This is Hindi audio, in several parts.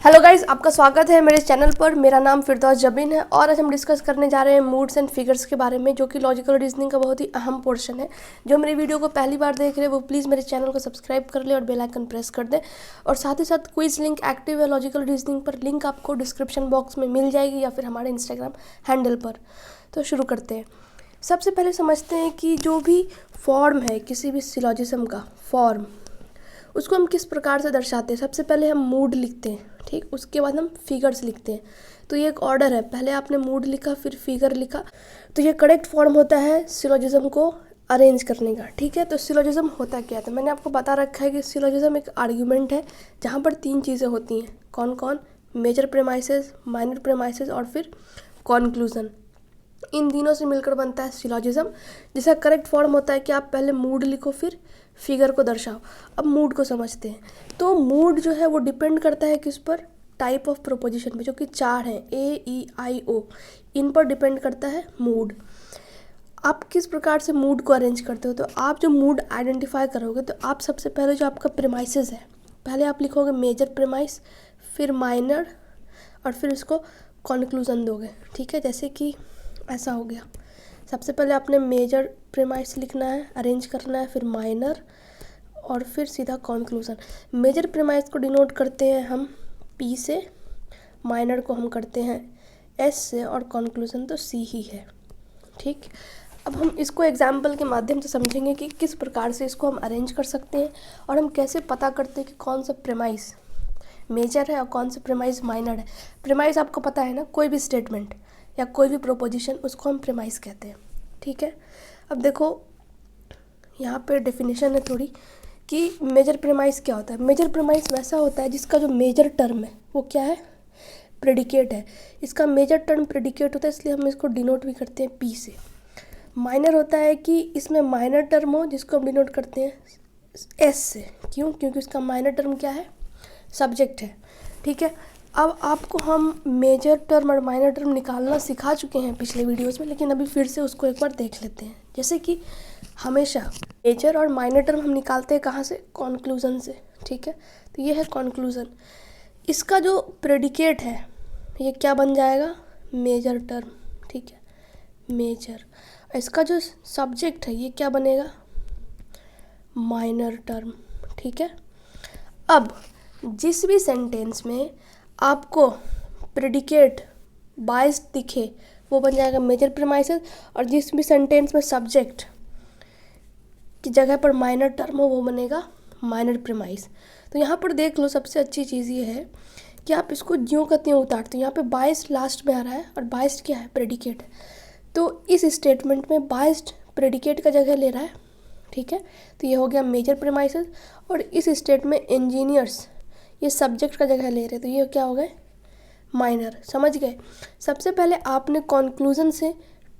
हेलो गाइस, आपका स्वागत है मेरे चैनल पर। मेरा नाम फिरदौस जबीन है और आज हम डिस्कस करने जा रहे हैं मूड्स एंड फिगर्स के बारे में, जो कि लॉजिकल रीजनिंग का बहुत ही अहम पोर्शन है। जो मेरी वीडियो को पहली बार देख रहे हैं वो प्लीज़ मेरे चैनल को सब्सक्राइब कर ले और बेल आइकन प्रेस कर दे। और साथ ही साथ क्विज लिंक एक्टिव है लॉजिकल रीजनिंग पर, लिंक आपको डिस्क्रिप्शन बॉक्स में मिल जाएगी या फिर हमारे इंस्टाग्राम हैंडल पर। तो शुरू करते हैं। सबसे पहले समझते हैं कि जो भी फॉर्म है किसी भी सिलॉजिज्म का फॉर्म, उसको हम किस प्रकार से दर्शाते हैं। सबसे पहले हम मूड लिखते हैं, ठीक, उसके बाद हम फिगर्स लिखते हैं। तो ये एक ऑर्डर है, पहले आपने मूड लिखा फिर फिगर लिखा। तो ये करेक्ट फॉर्म होता है सिलोजिज्म को अरेंज करने का, ठीक है। तो सिलोजिज्म होता क्या है, तो मैंने आपको बता रखा है कि सिलोजिज्म एक आर्ग्यूमेंट है जहाँ पर तीन चीज़ें होती हैं। कौन कौन? मेजर प्रेमाइसेस, माइनर प्रेमाइसेस और फिर कॉन्क्लूज़न। इन तीनों से मिलकर बनता है सिलॉजिज्म, जिसका करेक्ट फॉर्म होता है कि आप पहले मूड लिखो फिर फिगर को दर्शाओ। अब मूड को समझते हैं। तो मूड जो है वो डिपेंड करता है किस पर? टाइप ऑफ प्रोपोजिशन पे, जो कि चार हैं, A, E, I, O। इन पर डिपेंड करता है मूड। आप किस प्रकार से मूड को अरेंज करते हो? तो आप जो मूड आइडेंटिफाई करोगे, तो आप सबसे पहले जो आपका प्रेमाइसेस है, पहले आप लिखोगे मेजर प्रेमाइस, फिर माइनर और फिर उसको कॉन्क्लूज़न दोगे, ठीक है। जैसे कि ऐसा हो गया, सबसे पहले आपने मेजर प्रेमाइस लिखना है, अरेंज करना है, फिर माइनर और फिर सीधा कॉन्क्लूज़न। मेजर प्रेमाइस को डिनोट करते हैं हम P से, माइनर को हम करते हैं S से और कॉन्क्लूज़न तो C ही है, ठीक। अब हम इसको एग्जाम्पल के माध्यम से समझेंगे कि किस प्रकार से इसको हम अरेंज कर सकते हैं और हम कैसे पता करते हैं कि कौन सा प्रेमाइस मेजर है और कौन सा प्रेमाइस माइनर है। प्रेमाइस आपको पता है ना, कोई भी स्टेटमेंट या कोई भी प्रोपोजिशन, उसको हम प्रेमाइस कहते हैं, ठीक है। अब देखो यहाँ पे डेफिनेशन है थोड़ी कि मेजर प्रेमाइस क्या होता है। मेजर प्रेमाइस वैसा होता है जिसका जो मेजर टर्म है वो क्या है? प्रेडिकेट है। इसका मेजर टर्म प्रेडिकेट होता है, इसलिए हम इसको डिनोट भी करते हैं P से। माइनर होता है कि इसमें माइनर टर्म हो, जिसको हम डिनोट करते हैं S से। क्यों? क्योंकि उसका माइनर टर्म क्या है? सब्जेक्ट है, ठीक है। अब आपको हम मेजर टर्म और माइनर टर्म निकालना सिखा चुके हैं पिछले वीडियोस में, लेकिन अभी फिर से उसको एक बार देख लेते हैं। जैसे कि हमेशा मेजर और माइनर टर्म हम निकालते हैं कहाँ से? कॉन्क्लूज़न से, ठीक है। तो ये है कॉन्क्लूज़न। इसका जो प्रेडिकेट है ये क्या बन जाएगा? मेजर टर्म, ठीक है, मेजर। इसका जो सब्जेक्ट है ये क्या बनेगा? माइनर टर्म, ठीक है। अब जिस भी सेंटेंस में आपको प्रेडिकेट बाइस्ड दिखे वो बन जाएगा मेजर प्रेमाइसेस, और जिस भी सेंटेंस में सब्जेक्ट की जगह पर माइनर टर्म हो वो बनेगा माइनर प्रेमाइस। तो यहाँ पर देख लो, सबसे अच्छी चीज़ ये है कि आप इसको ज्यों का त्यों उतारते हो। यहाँ पे बाइस्ड लास्ट में आ रहा है और बाइस्ड क्या है? प्रेडिकेट। तो इस स्टेटमेंट में बाइस्ड प्रेडिकेट का जगह ले रहा है, ठीक है। तो ये हो गया मेजर प्रेमाइसेस। और इस स्टेट में इंजीनियर्स ये सब्जेक्ट का जगह ले रहे हैं, तो ये क्या हो गए? माइनर। समझ गए? सबसे पहले आपने कॉन्क्लूज़न से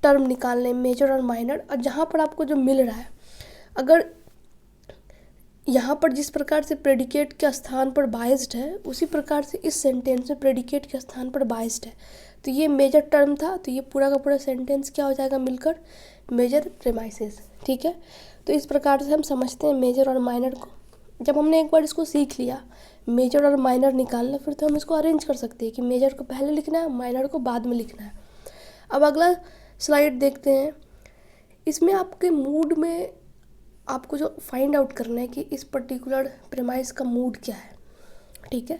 टर्म निकालने, मेजर और माइनर, और जहाँ पर आपको जो मिल रहा है, अगर यहाँ पर जिस प्रकार से प्रेडिकेट के स्थान पर बाइस्ड है, उसी प्रकार से इस सेंटेंस में प्रेडिकेट के स्थान पर बाइस्ड है। तो ये मेजर टर्म था, तो ये पूरा का पूरा सेंटेंस क्या हो जाएगा मिलकर? मेजर प्रेमाइसेस, ठीक है। तो इस प्रकार से हम समझते हैं मेजर और माइनर को। जब हमने एक बार इसको सीख लिया, मेजर और माइनर निकालना, फिर तो हम इसको अरेंज कर सकते हैं कि मेजर को पहले लिखना है, माइनर को बाद में लिखना है। अब अगला स्लाइड देखते हैं। इसमें आपके मूड में आपको जो फाइंड आउट करना है कि इस पर्टिकुलर प्रेमाइस का मूड क्या है, ठीक है,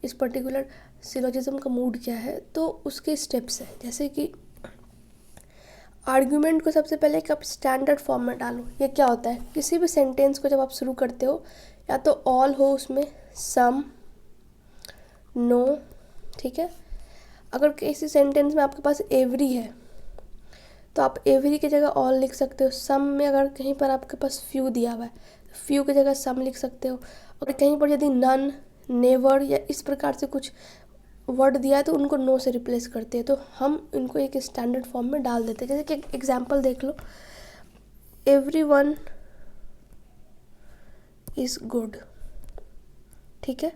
इस पर्टिकुलर सिलोजिज्म का मूड क्या है, तो उसके स्टेप्स हैं। जैसे कि आर्ग्यूमेंट को सबसे पहले एक आप स्टैंडर्ड फॉर्म में डालो। ये क्या होता है? किसी भी सेंटेंस को जब आप शुरू करते हो, या तो ऑल हो उसमें, सम, नो, ठीक है। अगर किसी सेंटेंस में आपके पास एवरी है तो आप एवरी की जगह ऑल लिख सकते हो। सम में अगर कहीं पर आपके पास फ्यू दिया हुआ है, फ्यू की जगह सम लिख सकते हो। और कहीं पर यदि नन, नेवर या इस प्रकार से कुछ वर्ड दिया है तो उनको नो से रिप्लेस करते हैं। तो हम इनको एक स्टैंडर्ड फॉर्म में डाल देते हैं। जैसे कि एग्जांपल देख लो, एवरीवन इज़ गुड, ठीक है।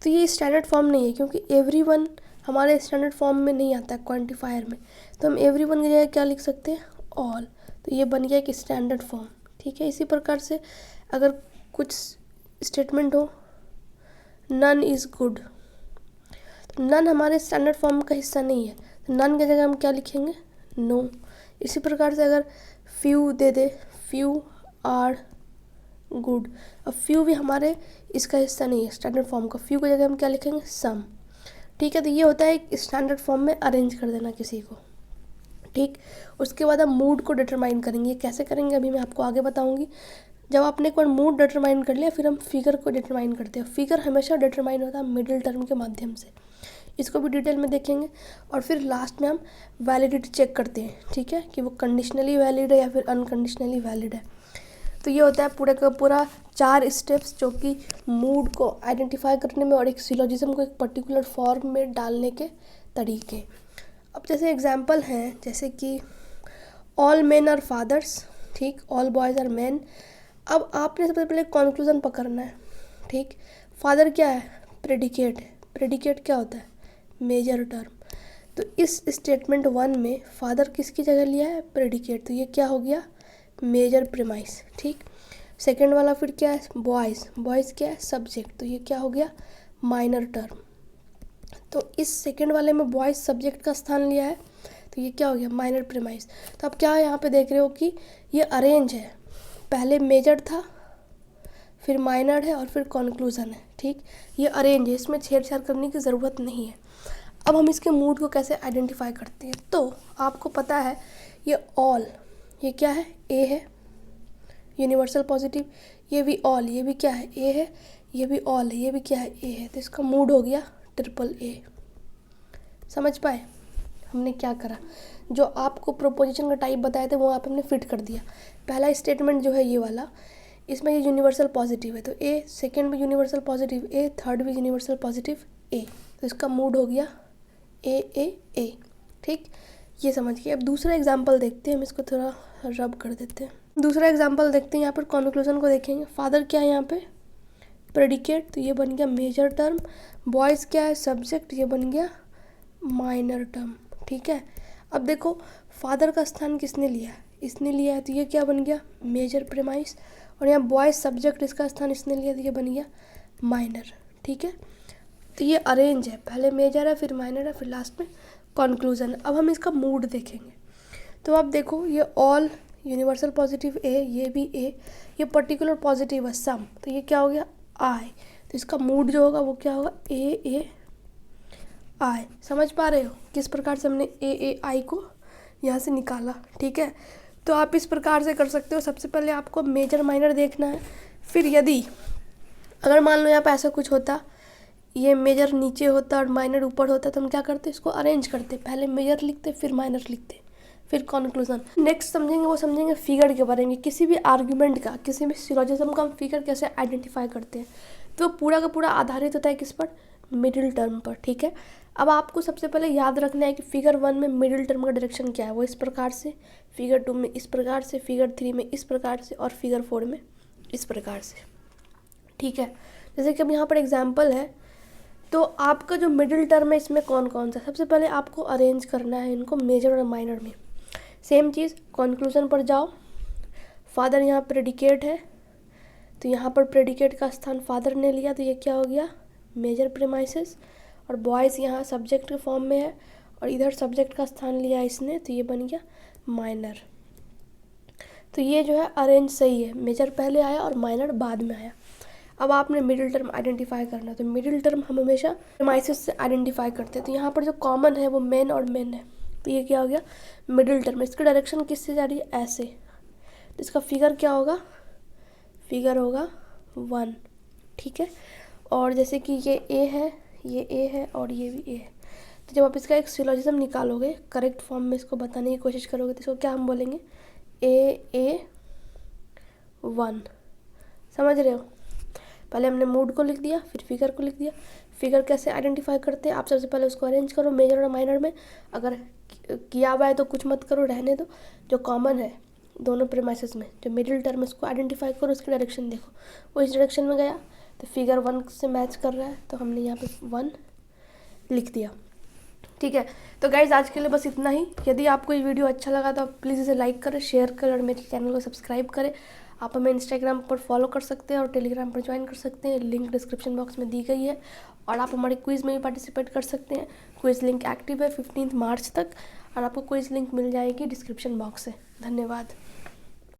तो ये स्टैंडर्ड फॉर्म नहीं है, क्योंकि एवरीवन हमारे स्टैंडर्ड फॉर्म में नहीं आता है क्वांटिफायर में। तो हम एवरीवन की जगह क्या लिख सकते हैं? ऑल। तो ये बन गया एक स्टैंडर्ड फॉर्म, ठीक है। इसी प्रकार से अगर कुछ स्टेटमेंट हो, नन इज़ गुड, नन हमारे स्टैंडर्ड फॉर्म का हिस्सा नहीं है, तो नन की जगह हम क्या लिखेंगे, नो। इसी प्रकार से अगर फ्यू दे दे, फ्यू आर गुड, अब फ्यू भी हमारे इसका हिस्सा नहीं है स्टैंडर्ड फॉर्म का, फ्यू की जगह हम क्या लिखेंगे, सम। ठीक है, तो ये होता है स्टैंडर्ड फॉर्म में अरेंज कर देना किसी को। ठीक, उसके बाद हम मूड को डिटरमाइन करेंगे। कैसे करेंगे अभी मैं आपको आगे बताऊंगी। जब आपने एक बार मूड डिटरमाइन कर लिया, फिर हम फिगर को डिटरमाइन करते हैं। फिगर हमेशा डिटरमाइन होता है मिडिल टर्म के माध्यम से, इसको भी डिटेल में देखेंगे। और फिर लास्ट में हम वैलिडिटी चेक करते हैं, ठीक है, कि वो कंडीशनली वैलिड है या फिर अनकंडीशनली वैलिड है। तो ये होता है पूरा का पूरा 4 स्टेप्स जो कि मूड को आइडेंटिफाई करने में और एक सिलोजिज्म को एक पर्टिकुलर फॉर्म में डालने के तरीके। अब जैसे एग्जांपल हैं, जैसे कि ऑल मेन आर फादर्स, ठीक, ऑल बॉयज़ आर मैन। अब आपने सबसे पहले कंक्लूजन पकड़ना है। ठीक, फादर क्या है, प्रेडिकेट है। प्रेडिकेट क्या होता है, मेजर टर्म। तो इस स्टेटमेंट 1 में फादर किसकी जगह लिया है, प्रेडिकेट, तो ये क्या हो गया, मेजर प्रीमाइस। ठीक, सेकंड वाला फिर क्या है, बॉयज़, बॉयज़ क्या है, सब्जेक्ट, तो ये क्या हो गया, माइनर टर्म। तो इस सेकंड वाले में बॉयज़ सब्जेक्ट का स्थान लिया है, तो ये क्या हो गया, माइनर प्रीमाइस। तो आप क्या यहाँ पे देख रहे हो कि ये अरेंज है, पहले मेजर था, फिर माइनर है और फिर कंक्लूजन है। ठीक, ये अरेंज है, इसमें छेड़छाड़ करने की ज़रूरत नहीं है। अब हम इसके मूड को कैसे आइडेंटिफाई करते हैं, तो आपको पता है ये ऑल, ये क्या है, ए है, यूनिवर्सल पॉजिटिव, ये भी ऑल, ये भी क्या है, ए है, ये भी ऑल है, ये भी क्या है, ए है, तो इसका मूड हो गया ट्रिपल ए। समझ पाए हमने क्या करा, जो आपको प्रोपोजिशन का टाइप बताए थे वो आप हमने फिट कर दिया। पहला स्टेटमेंट जो है ये वाला, इसमें ये यूनिवर्सल पॉजिटिव है, तो ए, सेकेंड भी यूनिवर्सल पॉजिटिव ए, थर्ड भी यूनिवर्सल पॉजिटिव ए, तो इसका मूड हो गया ए ए ए। ठीक, ये समझ गए। अब दूसरा एग्जाम्पल देखते हैं, हम इसको थोड़ा रब कर देते हैं। दूसरा एग्जाम्पल देखते हैं, यहाँ पर कॉन्क्लूजन को देखेंगे। फादर क्या है यहाँ पे, प्रेडिकेट, तो ये बन गया मेजर टर्म। बॉयज़ क्या है, सब्जेक्ट, ये बन गया माइनर टर्म। ठीक है, अब देखो फादर का स्थान किसने लिया है, इसने लिया है, तो ये क्या बन गया, मेजर प्रीमाइस। और यहाँ बॉयज़ सब्जेक्ट, इसका स्थान इसने लिया, तो ये बन गया माइनर। ठीक है, तो ये अरेंज है, पहले मेजर है, फिर माइनर है, फिर लास्ट में कंक्लूजन है। अब हम इसका मूड देखेंगे, तो आप देखो ये ऑल यूनिवर्सल पॉजिटिव ए, ये भी ए, ये पर्टिकुलर पॉजिटिव है सम, तो ये क्या हो गया, आई, तो इसका मूड जो होगा वो क्या होगा, ए ए आई। समझ पा रहे हो किस प्रकार से हमने ए आई को यहाँ से निकाला। ठीक है, तो आप इस प्रकार से कर सकते हो। सबसे पहले आपको मेजर माइनर देखना है, फिर यदि अगर मान लो यहाँ पे ऐसा कुछ होता, ये मेजर नीचे होता और माइनर ऊपर होता, तो हम क्या करते, इसको अरेंज करते, पहले मेजर लिखते, फिर माइनर लिखते, फिर कंक्लूजन। नेक्स्ट समझेंगे वो समझेंगे फिगर के बारे में, किसी भी आर्ग्यूमेंट का, किसी भी सिलोजिज्म का हम फिगर कैसे आइडेंटिफाई करते हैं। तो पूरा का पूरा आधारित होता है किस पर, मिडिल टर्म पर। ठीक है, अब आपको सबसे पहले याद रखना है कि फिगर 1 में मिडिल टर्म का डायरेक्शन क्या है, वो इस प्रकार से, फिगर 2 में इस प्रकार से, फिगर 3 में इस प्रकार से और फिगर 4 में इस प्रकार से। ठीक है, जैसे कि अब यहाँ पर एग्जाम्पल है, तो आपका जो मिडिल टर्म है इसमें कौन कौन सा, सबसे पहले आपको अरेंज करना है इनको मेजर और माइनर में। सेम चीज़ कंक्लूजन पर जाओ, फादर यहाँ प्रेडिकेट है, तो यहाँ पर प्रेडिकेट का स्थान फादर ने लिया, तो ये क्या हो गया, मेजर प्रीमाइसेस। और बॉयज़ यहाँ सब्जेक्ट के फॉर्म में है और इधर सब्जेक्ट का स्थान लिया इसने, तो ये बन गया माइनर। तो ये जो है अरेंज सही है, मेजर पहले आया और माइनर बाद में आया। अब आपने मिडिल टर्म आइडेंटिफाई करना है, तो मिडिल टर्म हम हमेशा प्रीमाइसेस से आइडेंटिफाई करते हैं। तो यहाँ पर जो कॉमन है वो मेन और मेन है, तो ये क्या हो गया, मिडिल टर्म। इसकी डायरेक्शन किससे जा रही है, ऐसे, तो इसका फिगर क्या होगा, फिगर होगा 1। ठीक है, और जैसे कि ये ए है, ये ए है और ये भी ए है, तो जब आप इसका एक सिलोजिज्म निकालोगे, करेक्ट फॉर्म में इसको बताने की कोशिश करोगे, तो इसको क्या हम बोलेंगे, ए 1। समझ रहे हो, पहले हमने मूड को लिख दिया, फिर फिगर को लिख दिया। फिगर कैसे आइडेंटिफाई करते हैं, आप सबसे पहले उसको अरेंज करो मेजर और माइनर में, अगर किया हुआ है तो कुछ मत करो, रहने दो। जो कॉमन है दोनों प्रीमाइसेस में, जो मिडिल टर्म है उसको आइडेंटिफाई करो, उसकी डायरेक्शन देखो, वो इस डायरेक्शन में गया, तो फिगर 1 से मैच कर रहा है, तो हमने यहाँ पे 1 लिख दिया। ठीक है, तो गाइज आज के लिए बस इतना ही। यदि आपको ये वीडियो अच्छा लगा तो आप प्लीज़ इसे लाइक करें, शेयर करें और मेरे चैनल को सब्सक्राइब करें। आप हमें इंस्टाग्राम पर फॉलो कर सकते हैं और टेलीग्राम पर ज्वाइन कर सकते हैं, लिंक डिस्क्रिप्शन बॉक्स में दी गई है। और आप हमारे क्विज़ में भी पार्टिसिपेट कर सकते हैं। क्विज़ लिंक एक्टिव है 15 मार्च तक और आपको क्विज़ लिंक मिल जाएगी डिस्क्रिप्शन बॉक्स से। धन्यवाद।